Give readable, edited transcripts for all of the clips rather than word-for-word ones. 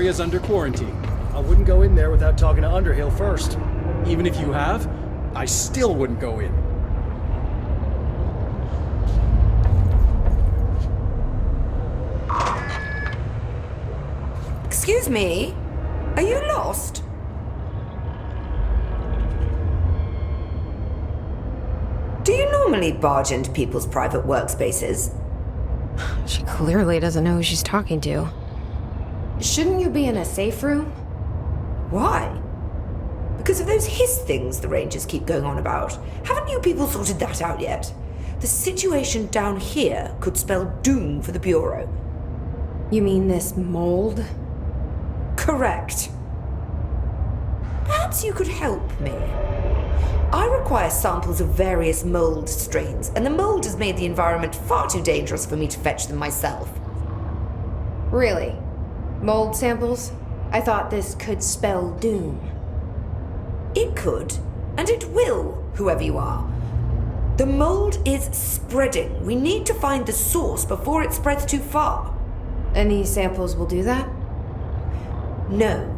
area's under quarantine. I wouldn't go in there without talking to Underhill first. Even if you have, I still wouldn't go in. Excuse me? Are you lost? Do you normally barge into people's private workspaces? She clearly doesn't know who she's talking to. Shouldn't you be in a safe room? Why? Because of those hiss things the Rangers keep going on about. Haven't you people sorted that out yet? The situation down here could spell doom for the Bureau. You mean this mold? Correct. Perhaps you could help me. I require samples of various mold strains, and the mold has made the environment far too dangerous for me to fetch them myself. Really? Mold samples? I thought this could spell doom. It could, and it will, whoever you are. The mold is spreading. We need to find the source before it spreads too far. And these samples will do that? No.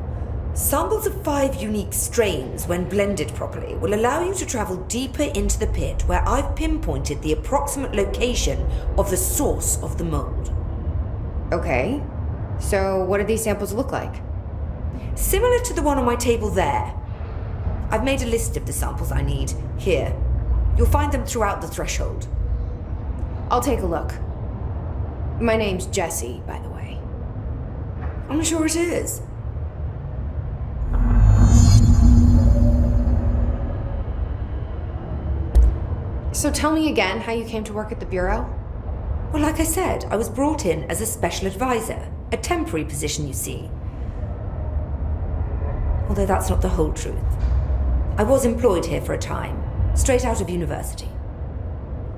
Samples of 5 unique strains, when blended properly, will allow you to travel deeper into the pit where I've pinpointed the approximate location of the source of the mold. Okay. So what do these samples look like? Similar to the one on my table there. I've made a list of the samples I need. Here. You'll find them throughout the threshold. I'll take a look. My name's Jessie, by the way. I'm sure it is. So tell me again how you came to work at the Bureau? Well, like I said, I was brought in as a special advisor. A temporary position, you see. Although that's not the whole truth. I was employed here for a time, straight out of university.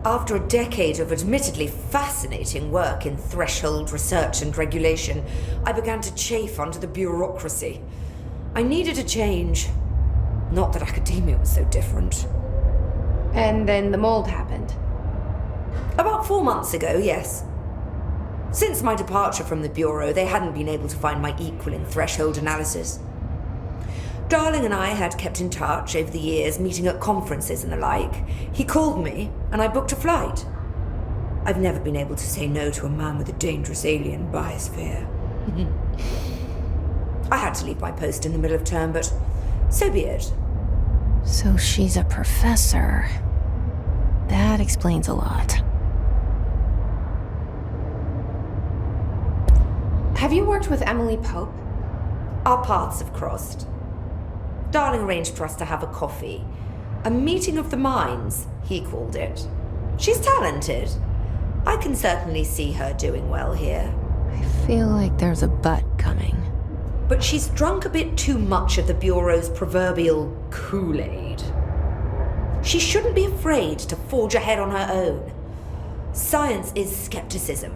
After a decade of admittedly fascinating work in threshold research and regulation, I began to chafe under the bureaucracy. I needed a change. Not that academia was so different. And then the mold happened. About 4 months ago, yes. Since my departure from the Bureau, they hadn't been able to find my equal in threshold analysis. Darling and I had kept in touch over the years, meeting at conferences and the like. He called me, and I booked a flight. I've never been able to say no to a man with a dangerous alien biosphere. I had to leave my post in the middle of term, but so be it. So she's a professor. That explains a lot. Have you worked with Emily Pope? Our paths have crossed. Darling arranged for us to have a coffee. A meeting of the minds, he called it. She's talented. I can certainly see her doing well here. I feel like there's a but coming. But she's drunk a bit too much of the Bureau's proverbial Kool-Aid. She shouldn't be afraid to forge ahead on her own. Science is skepticism.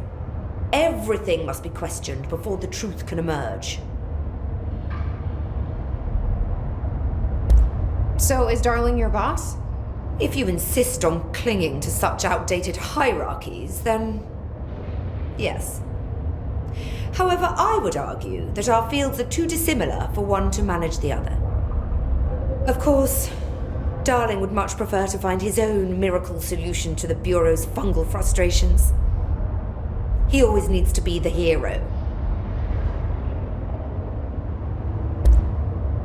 Everything must be questioned before the truth can emerge. So is Darling your boss? If you insist on clinging to such outdated hierarchies, then yes. However, I would argue that our fields are too dissimilar for one to manage the other. Of course, Darling would much prefer to find his own miracle solution to the Bureau's fungal frustrations. He always needs to be the hero.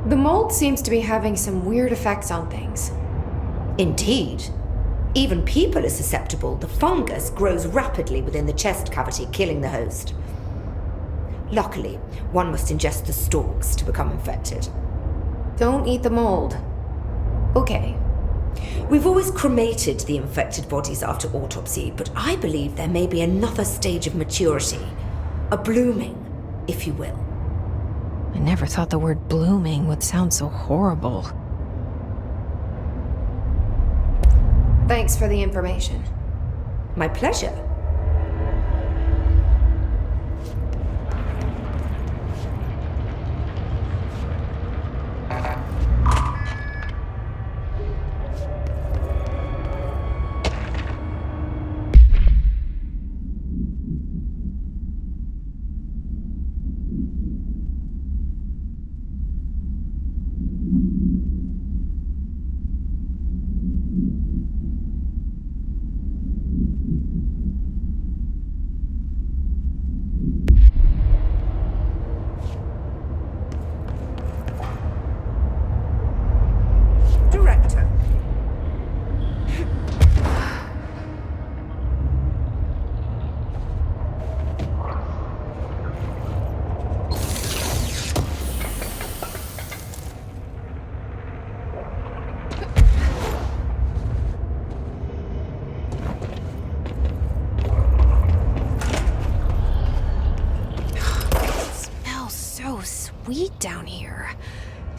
The mold seems to be having some weird effects on things. Indeed. Even people are susceptible. The fungus grows rapidly within the chest cavity, killing the host. Luckily, one must ingest the stalks to become infected. Don't eat the mold. Okay. We've always cremated the infected bodies after autopsy, but I believe there may be another stage of maturity. A blooming, if you will. I never thought the word blooming would sound so horrible. Thanks for the information. My pleasure.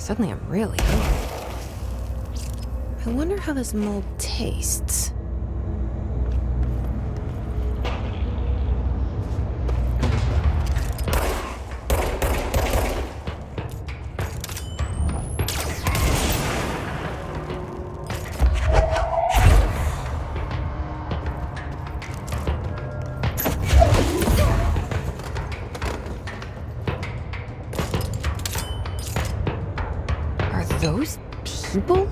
Suddenly I'm really hungry. I wonder how this mold tastes. Are those people?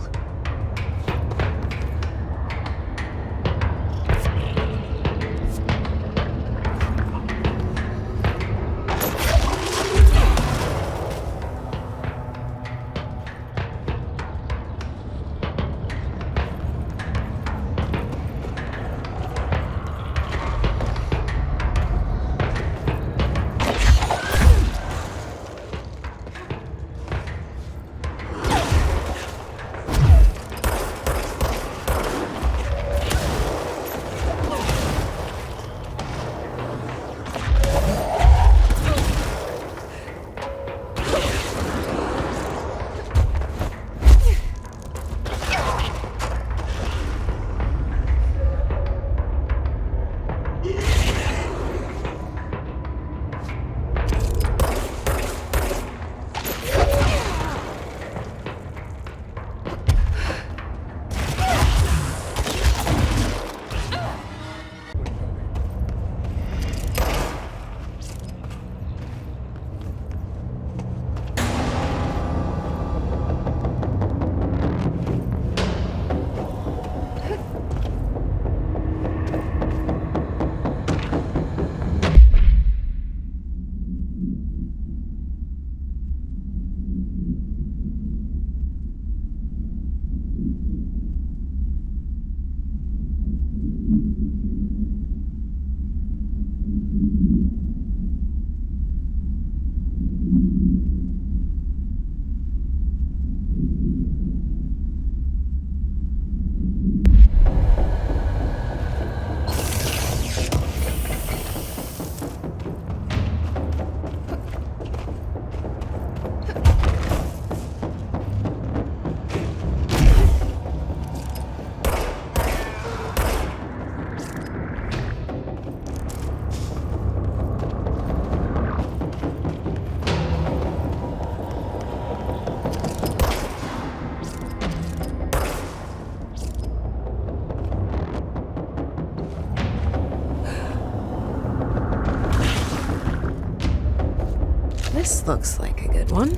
This looks like a good one.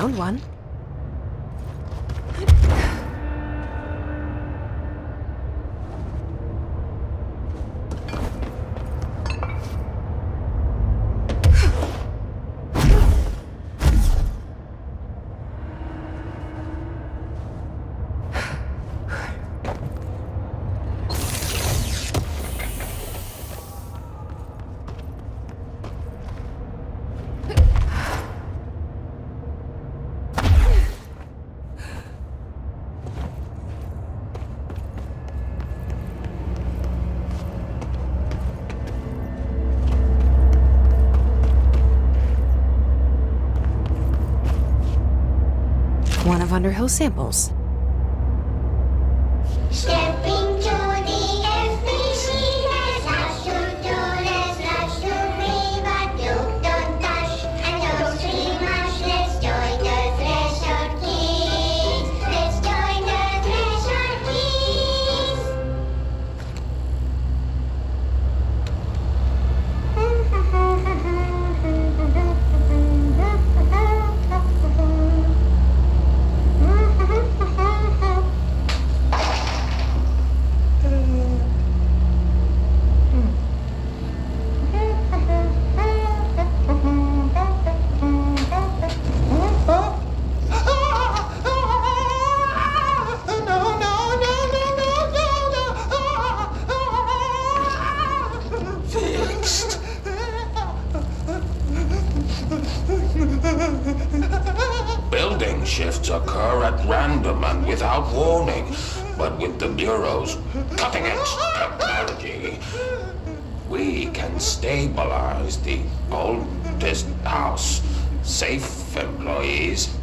Found one. One of Underhill's samples. Step into the FBC, there's lots to do, there's lots to read, but you don't touch and don't see much. Let's join the Thresher Kids. Let's join the Thresher Fixed. Building shifts occur at random and without warning, but with the Bureau's cutting-edge technology, we can stabilize the oldest house. Safe employees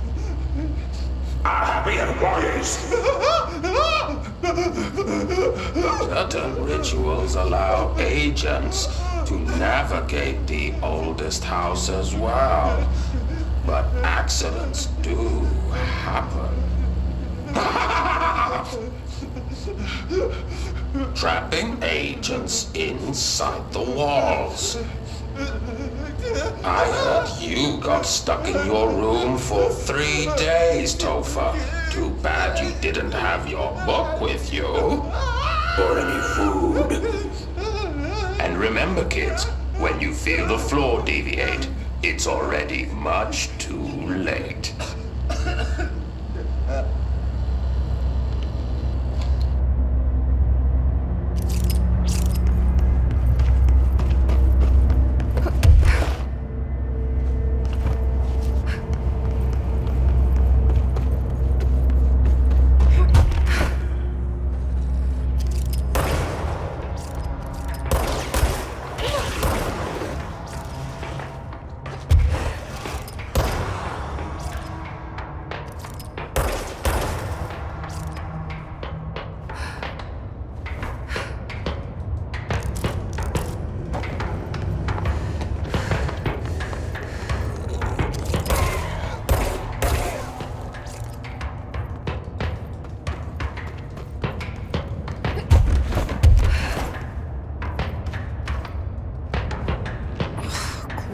are happy employees. Certain rituals allow agents to navigate the oldest house as well, but accidents do happen. Trapping agents inside the walls. I heard you got stuck in your room for 3 days, Topher. Too bad you didn't have your book with you. Or any food. And remember, kids, when you feel the floor deviate, it's already much too late.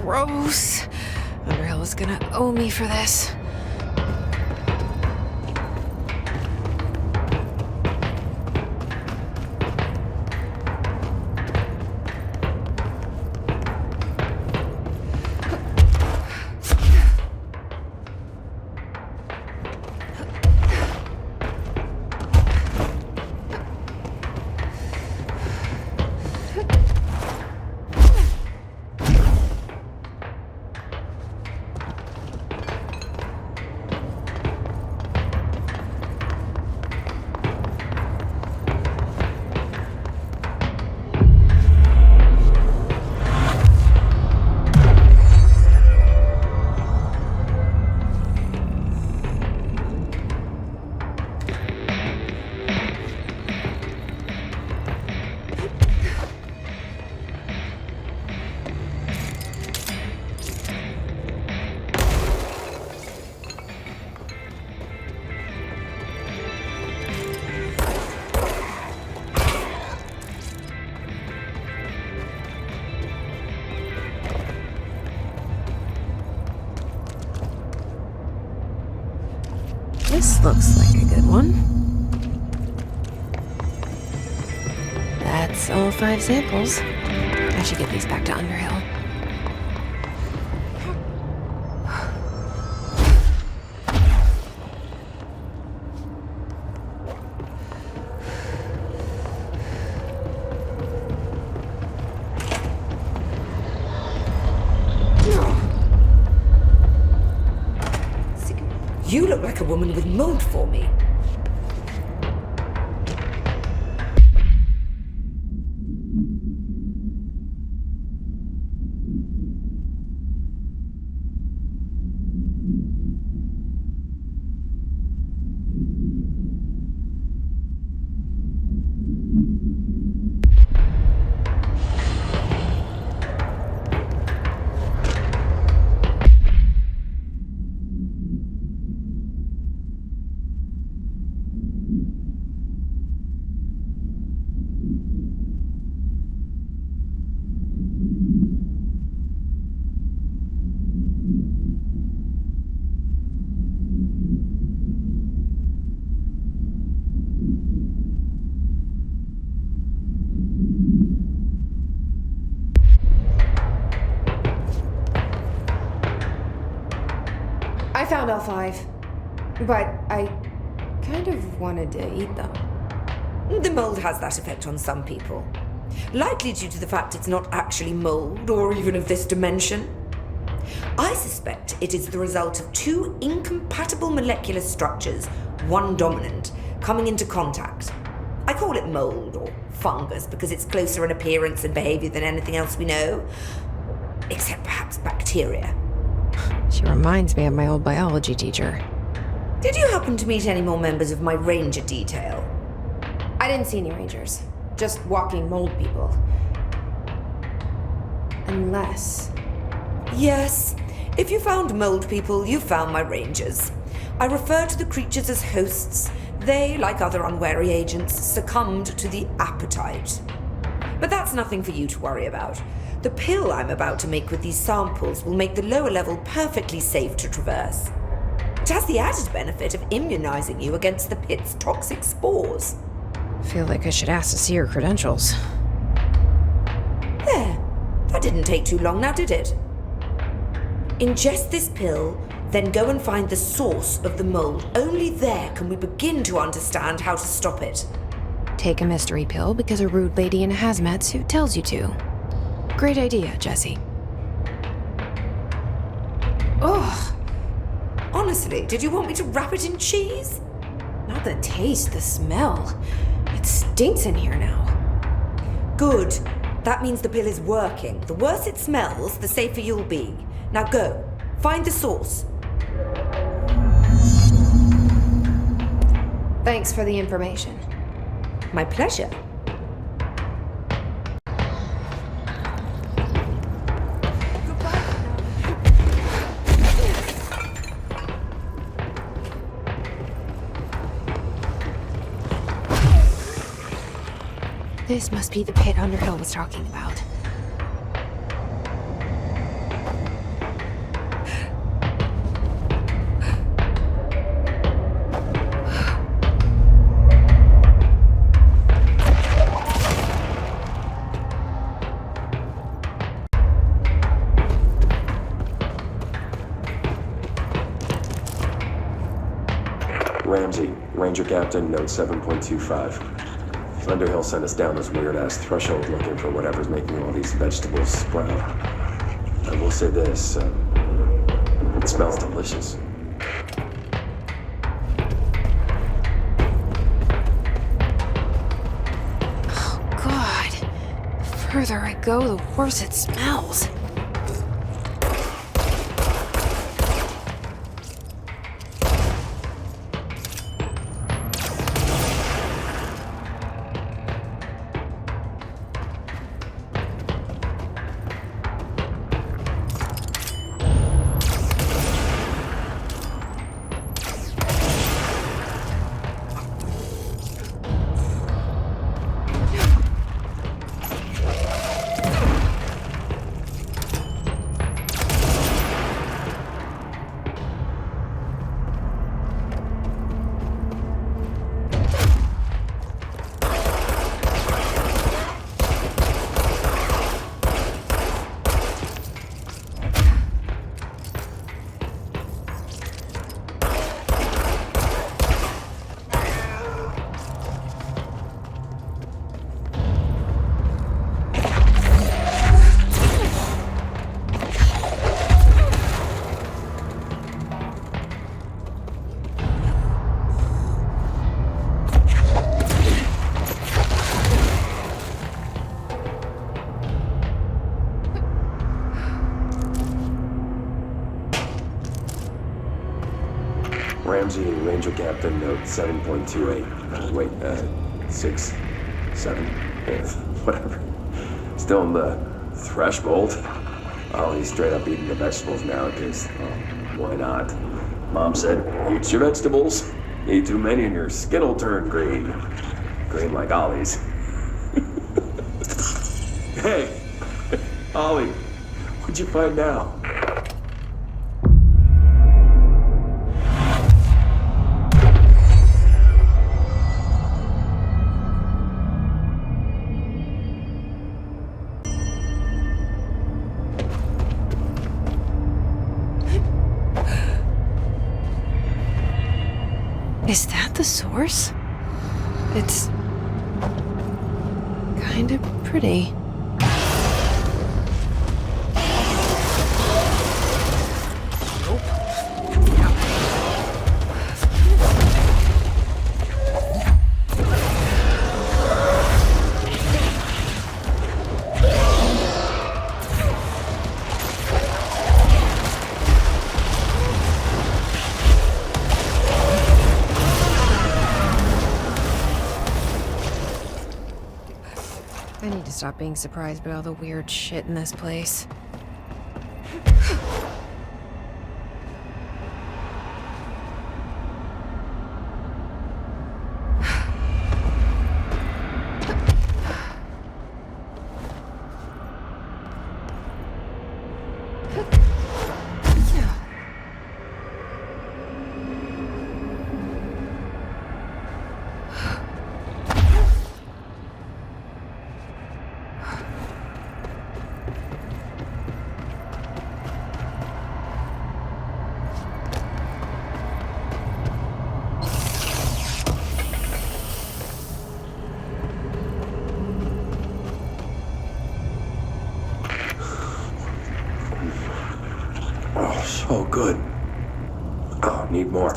Gross. Underhill is gonna owe me for this. Looks like a good one. That's all 5 samples. I should get these back to Underhill. You look like a woman with mold for me. I found all 5, but I kind of wanted to eat them. The mold has that effect on some people. Likely due to the fact it's not actually mold or even of this dimension. I suspect it is the result of 2 incompatible molecular structures, one dominant, coming into contact. I call it mold or fungus because it's closer in appearance and behavior than anything else we know. Except perhaps bacteria. She reminds me of my old biology teacher. Did you happen to meet any more members of my ranger detail? I didn't see any rangers. Just walking mold people. Unless... Yes. If you found mold people, you found my rangers. I refer to the creatures as hosts. They, like other unwary agents, succumbed to the appetite. But that's nothing for you to worry about. The pill I'm about to make with these samples will make the lower level perfectly safe to traverse. It has the added benefit of immunizing you against the pit's toxic spores. Feel like I should ask to see her credentials. There. That didn't take too long now, did it? Ingest this pill, then go and find the source of the mold. Only there can we begin to understand how to stop it. Take a mystery pill because a rude lady in a hazmat suit tells you to. Great idea, Jesse. Ugh. Honestly, did you want me to wrap it in cheese? Not the taste, the smell. It stinks in here now. Good. That means the pill is working. The worse it smells, the safer you'll be. Now go. Find the source. Thanks for the information. My pleasure. This must be the pit Underhill was talking about. Ramsey, Ranger Captain, note 7.25. Underhill sent us down this weird-ass threshold looking for whatever's making all these vegetables sprout. I will say this, it smells delicious. Oh, God. The further I go, the worse it smells. Ramsey, Ranger Captain, note 7.28. Wait, 6, 7, whatever. Still in the threshold. Oh, he's straight up eating the vegetables nowadays. Oh, why not? Mom said, eat your vegetables. Eat too many and your skin will turn green. Green like Ollie's. Hey, Ollie, what'd you find now? Is that the source? It's kind of pretty. I need to stop being surprised by all the weird shit in this place. Oh, good. Oh, need more.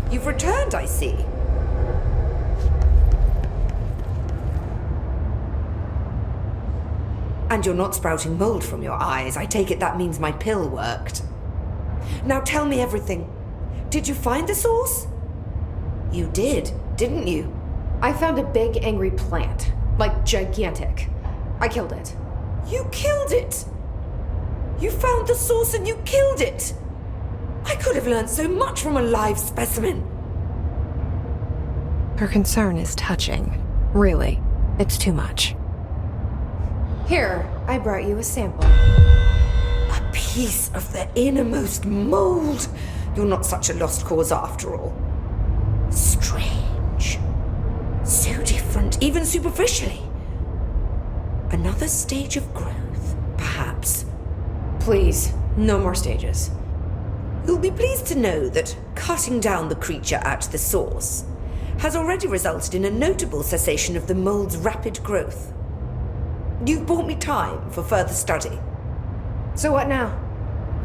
You've returned, I see. And you're not sprouting mold from your eyes. I take it that means my pill worked. Now tell me everything. Did you find the source? You did. didn't you? I found a big, angry plant. Like, gigantic. I killed it. You killed it! You found the source and you killed it! I could have learned so much from a live specimen. Her concern is touching. Really, it's too much. Here, I brought you a sample. A piece of the innermost mold. You're not such a lost cause after all. Strange. So different, even superficially. Another stage of growth, perhaps. Please, no more stages. You'll be pleased to know that cutting down the creature at the source has already resulted in a notable cessation of the mold's rapid growth. You've bought me time for further study. So what now?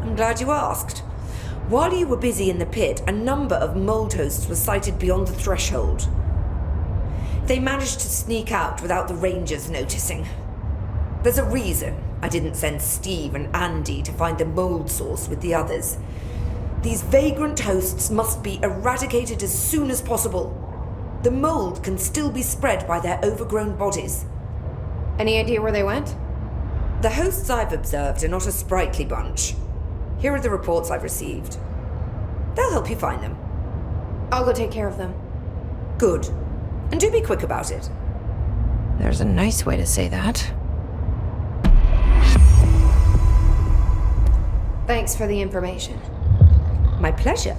I'm glad you asked. While you were busy in the pit, a number of mold hosts were sighted beyond the threshold. They managed to sneak out without the rangers noticing. There's a reason I didn't send Steve and Andy to find the mold source with the others. These vagrant hosts must be eradicated as soon as possible. The mold can still be spread by their overgrown bodies. Any idea where they went? The hosts I've observed are not a sprightly bunch. Here are the reports I've received. They'll help you find them. I'll go take care of them. Good. And do be quick about it. There's a nice way to say that. Thanks for the information. My pleasure.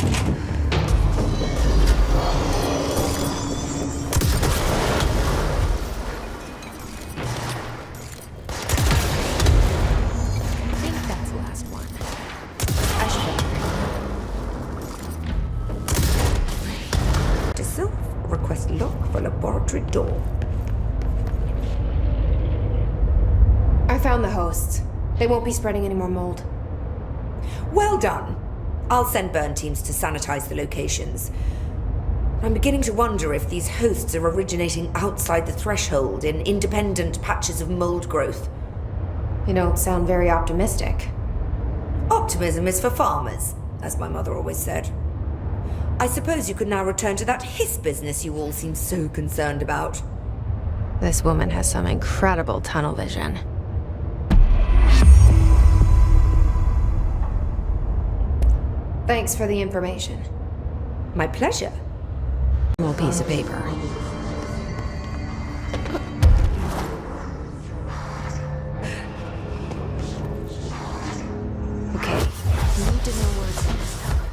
I think that's the last one. I should To self, request lock for laboratory door. I found the hosts. They won't be spreading any more mold. Well done. I'll send burn teams to sanitize the locations. I'm beginning to wonder if these hosts are originating outside the threshold in independent patches of mold growth. You don't sound very optimistic. Optimism is for farmers, as my mother always said. I suppose you could now return to that hiss business you all seem so concerned about. This woman has some incredible tunnel vision. Thanks for the information. My pleasure. Little piece of paper. Okay, need to know where it's gonna stop.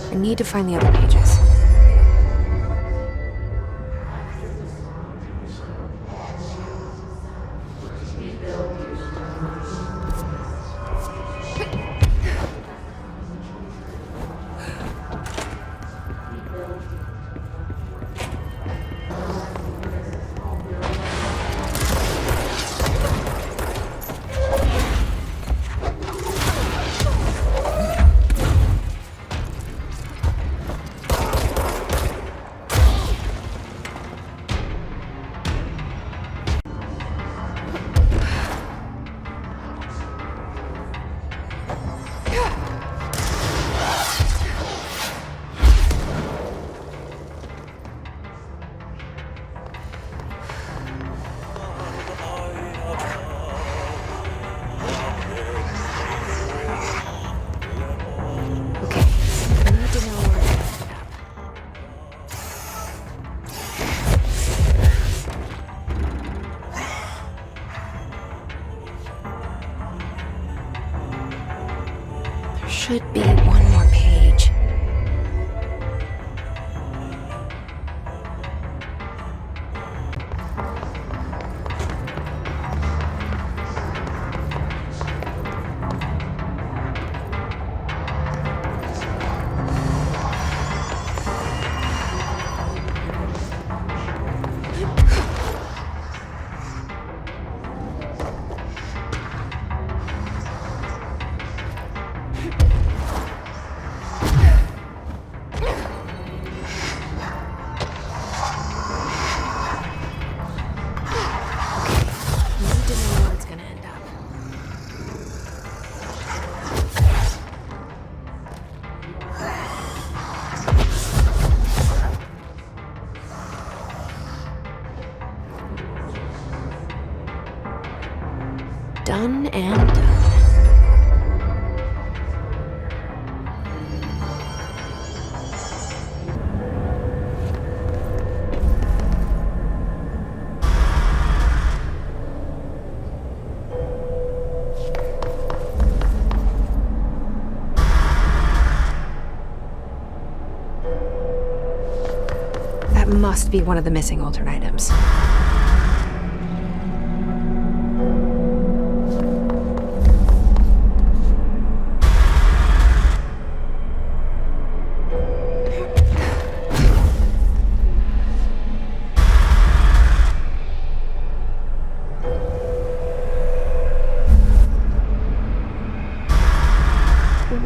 I need to find the other pages. Should be one more page. Done and done. That must be one of the missing alternate items.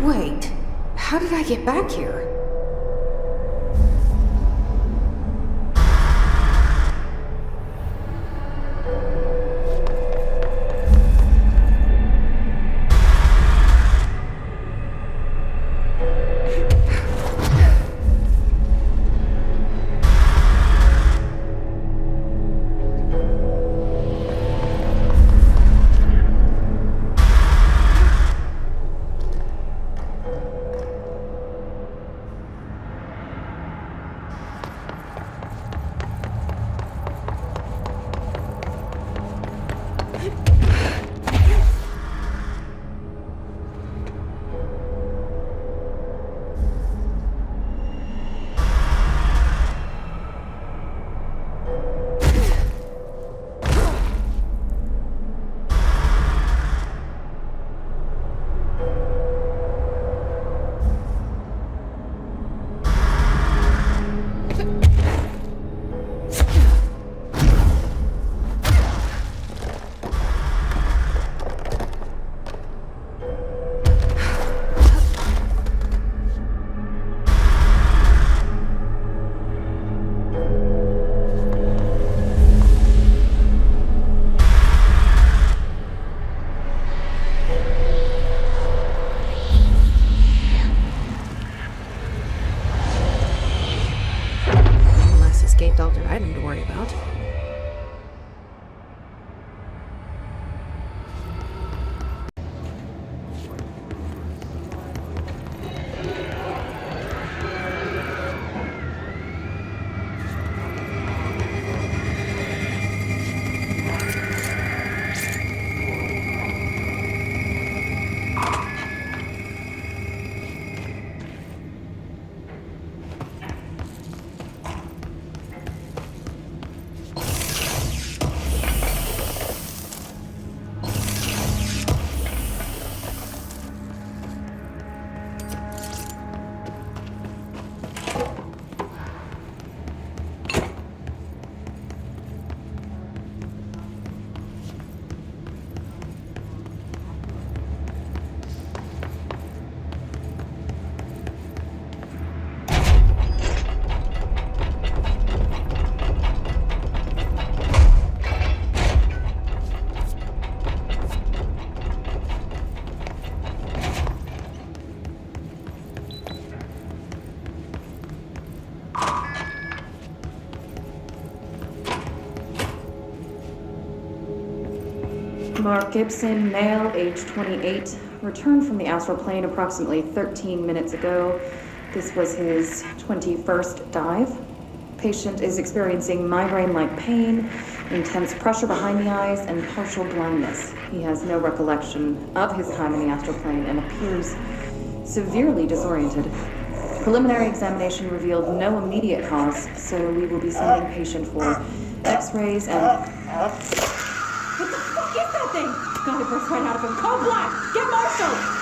Wait, how did I get back here? escape Dr. item to worry about. Mark Gibson, male, age 28, returned from the astral plane approximately 13 minutes ago. This was his 21st dive. Patient is experiencing migraine-like pain, intense pressure behind the eyes, and partial blindness. He has no recollection of his time in the astral plane and appears severely disoriented. Preliminary examination revealed no immediate cause, so we will be sending patient for x-rays and... What the fuck is that thing? God, it burst right out of him. Call Black! Get Marshall!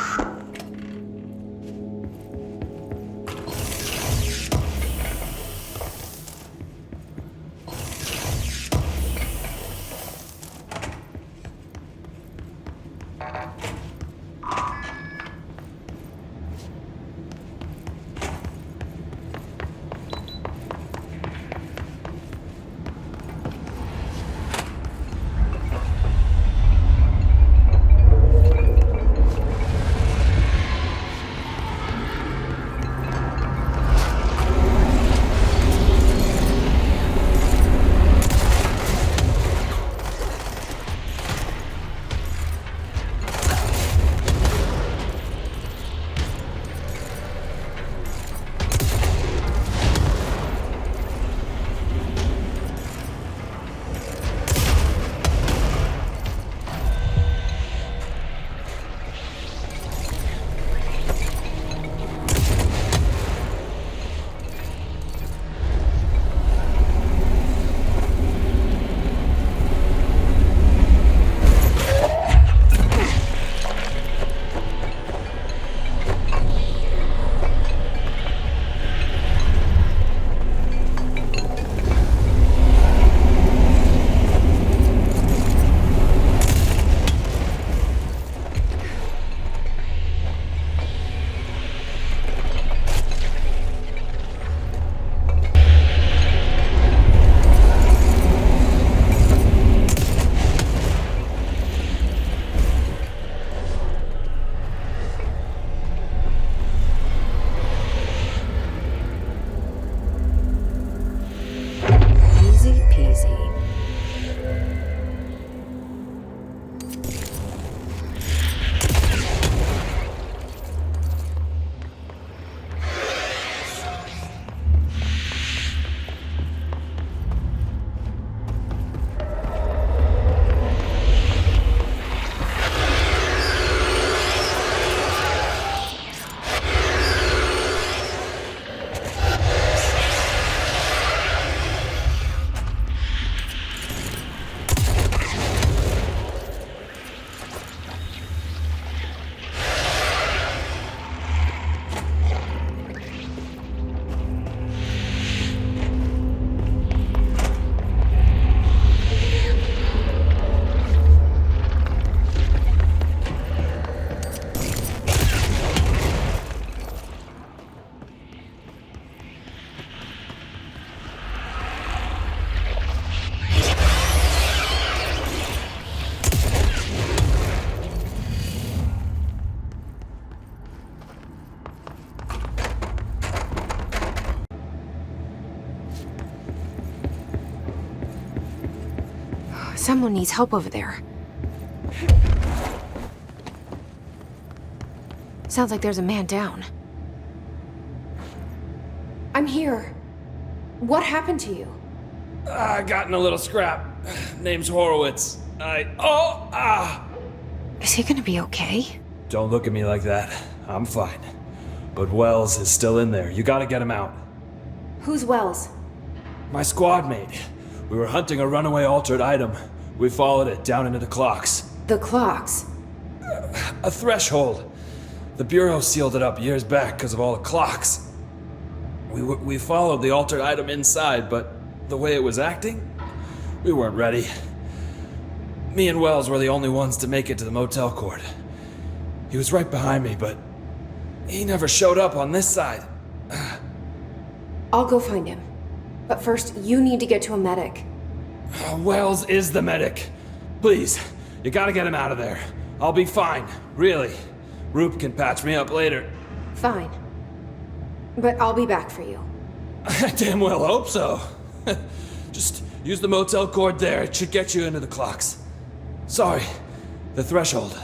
Someone needs help over there. Sounds like there's a man down. I'm here. What happened to you? I got in a little scrap. Name's Horowitz. Is he gonna be okay? Don't look at me like that. I'm fine. But Wells is still in there. You gotta get him out. Who's Wells? My squad mate. We were hunting a runaway altered item. We followed it down into the clocks. The clocks. A threshold. The Bureau sealed it up years back because of all the clocks. We followed the altered item inside, but the way it was acting, we weren't ready. Me and Wells were the only ones to make it to the motel court. He was right behind me, but he never showed up on this side. I'll go find him. But first, you need to get to a medic. Wells is the medic. Please, you gotta get him out of there. I'll be fine, really. Roop can patch me up later. Fine. But I'll be back for you. I damn well hope so. Just use the motel cord there. It should get you into the clocks. Sorry, the threshold.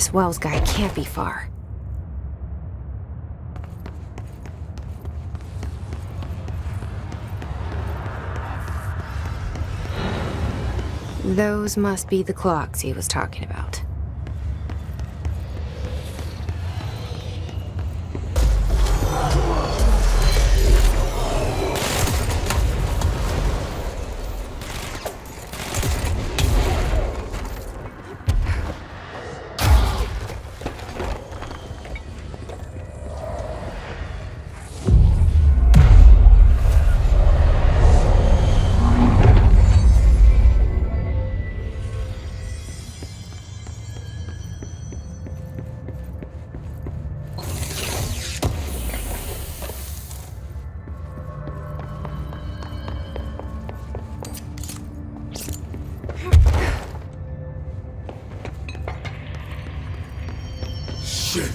This Wells guy can't be far. Those must be the clocks he was talking about. Shit.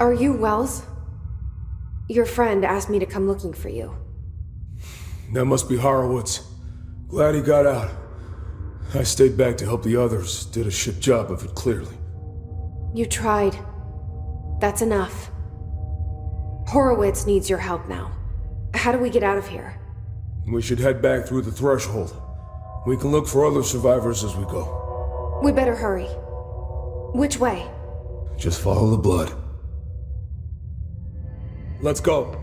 Are you Wells? Your friend asked me to come looking for you. That must be Horowitz. Glad he got out. I stayed back to help the others. Did a shit job of it, clearly. You tried. That's enough. Horowitz needs your help now. How do we get out of here? We should head back through the threshold. We can look for other survivors as we go. We better hurry. Which way? Just follow the blood. Let's go.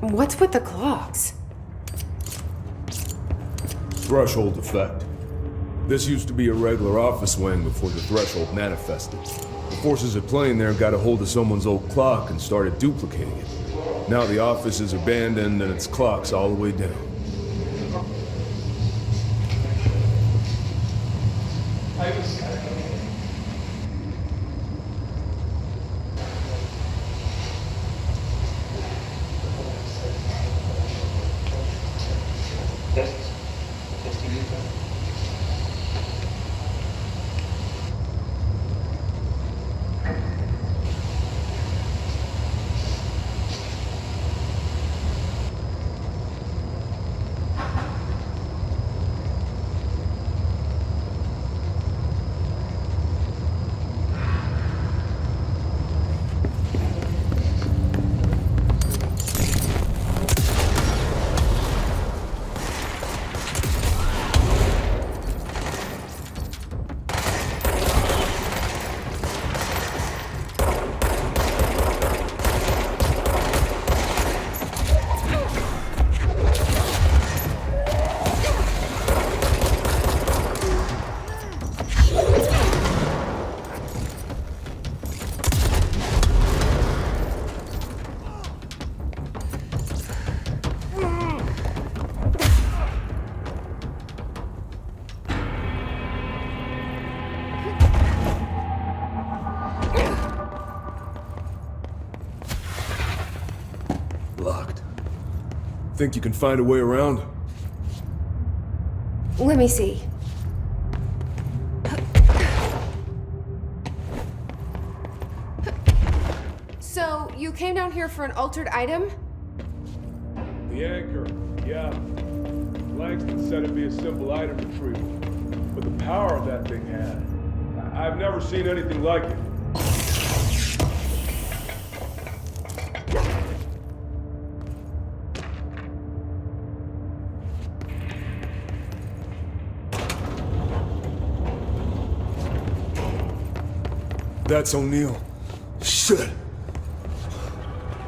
What's with the clocks? Threshold effect. This used to be a regular office wing before the threshold manifested. The forces at play in there got a hold of someone's old clock and started duplicating it. Now the office is abandoned and its clock's all the way down. Locked. Think you can find a way around? Let me see. So, you came down here for an altered item? The anchor, yeah. Langston said it'd be a simple item retrieval. But the power that thing had, I've never seen anything like it. That's O'Neill. Shit!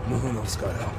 No one else got out.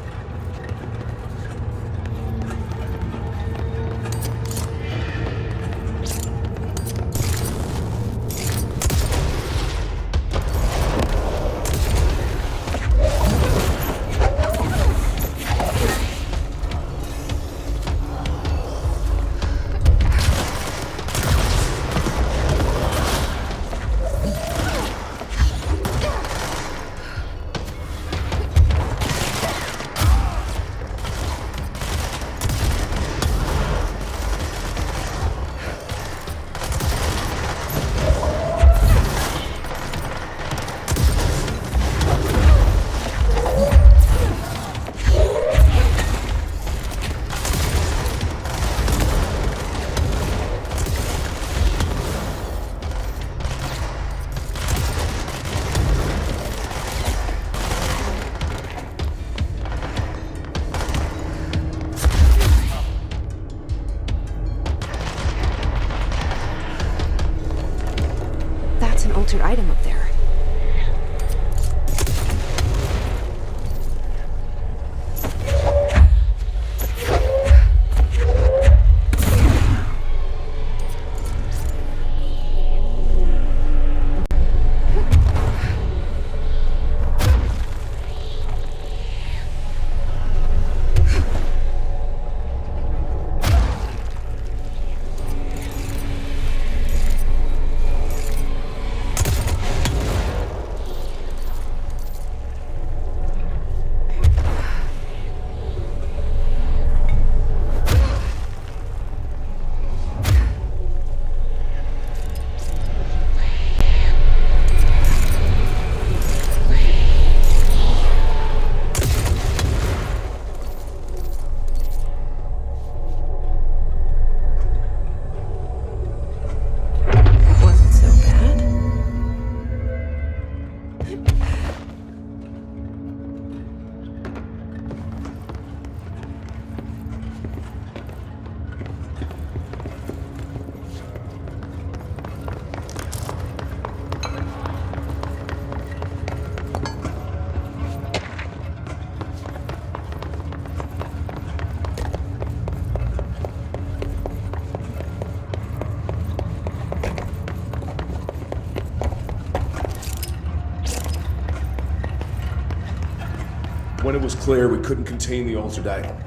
When it was clear we couldn't contain the altered item,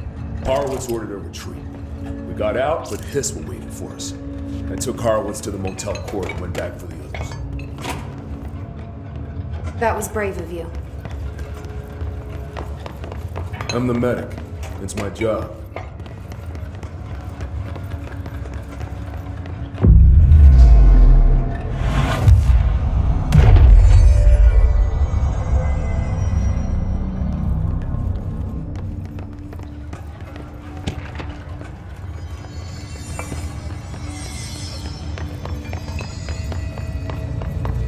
Horowitz ordered a retreat. We got out, but Hiss were waiting for us. I took Horowitz to the motel court and went back for the others. That was brave of you. I'm the medic. It's my job.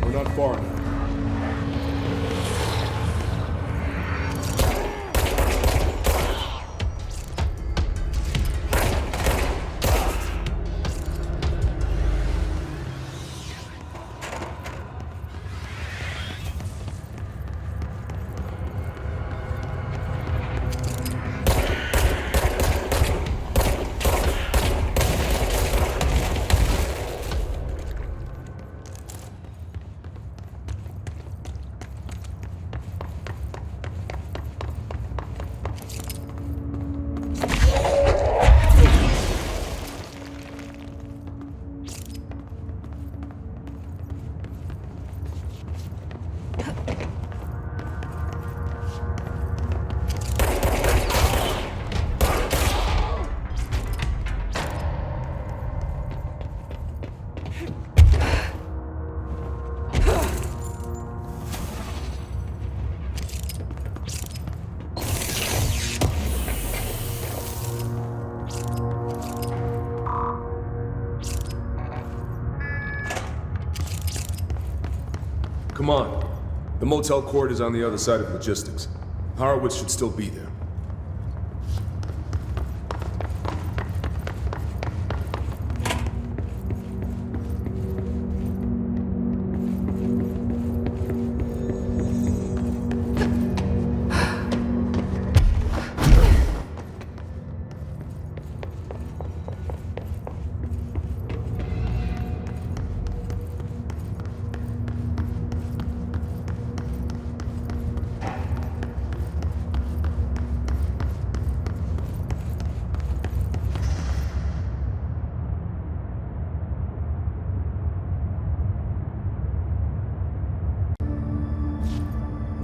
We're not far now. Come on. The motel court is on the other side of logistics. Horowitz should still be there.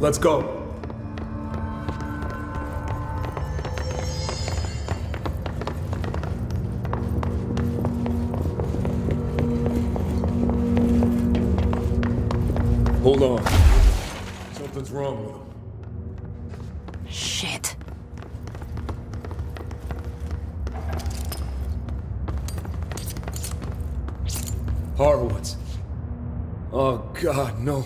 Let's go. Hold on. Something's wrong with him. Shit. Horowitz. Oh, God, no.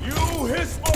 You Hiss mother...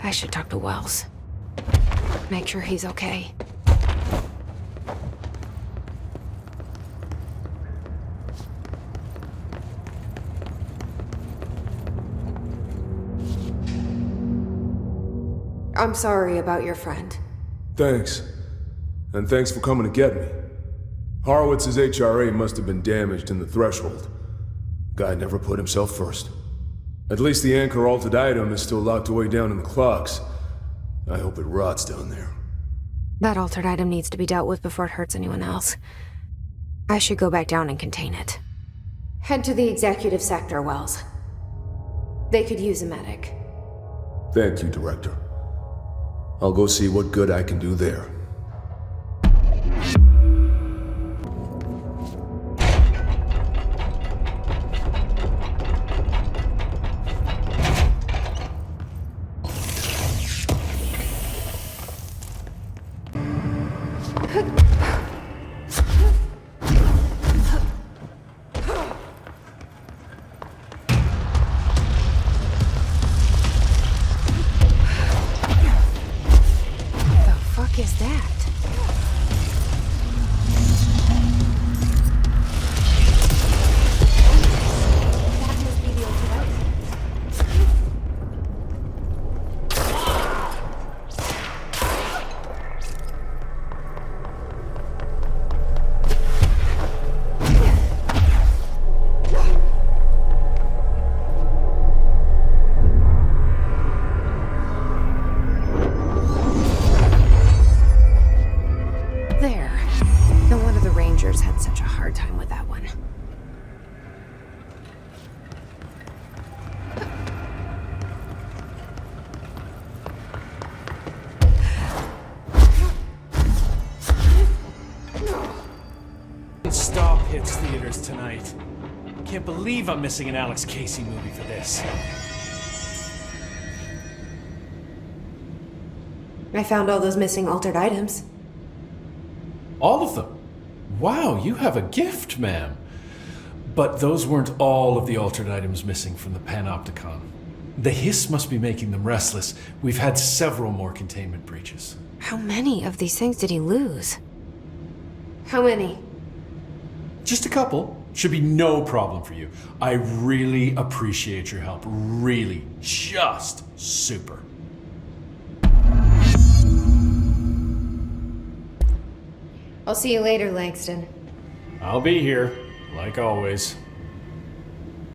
I should talk to Wells. Make sure he's okay. I'm sorry about your friend. Thanks. And thanks for coming to get me. Horowitz's HRA must have been damaged in the threshold. Guy never put himself first. At least the anchor altered item is still locked away down in the clocks. I hope it rots down there. That altered item needs to be dealt with before it hurts anyone else. I should go back down and contain it. Head to the executive sector, Wells. They could use a medic. Thank you, Director. I'll go see what good I can do there. Is that? That must be the altered item. Had such a hard time with that one. Stop hits theaters tonight. Can't believe I'm missing an Alex Casey movie for this. I found all those missing altered items. All of them? Wow, you have a gift, ma'am. But those weren't all of the altered items missing from the Panopticon. The hiss must be making them restless. We've had several more containment breaches. How many of these things did he lose? How many? Just a couple. Should be no problem for you. I really appreciate your help. Really. Just super. I'll see you later, Langston. I'll be here, like always.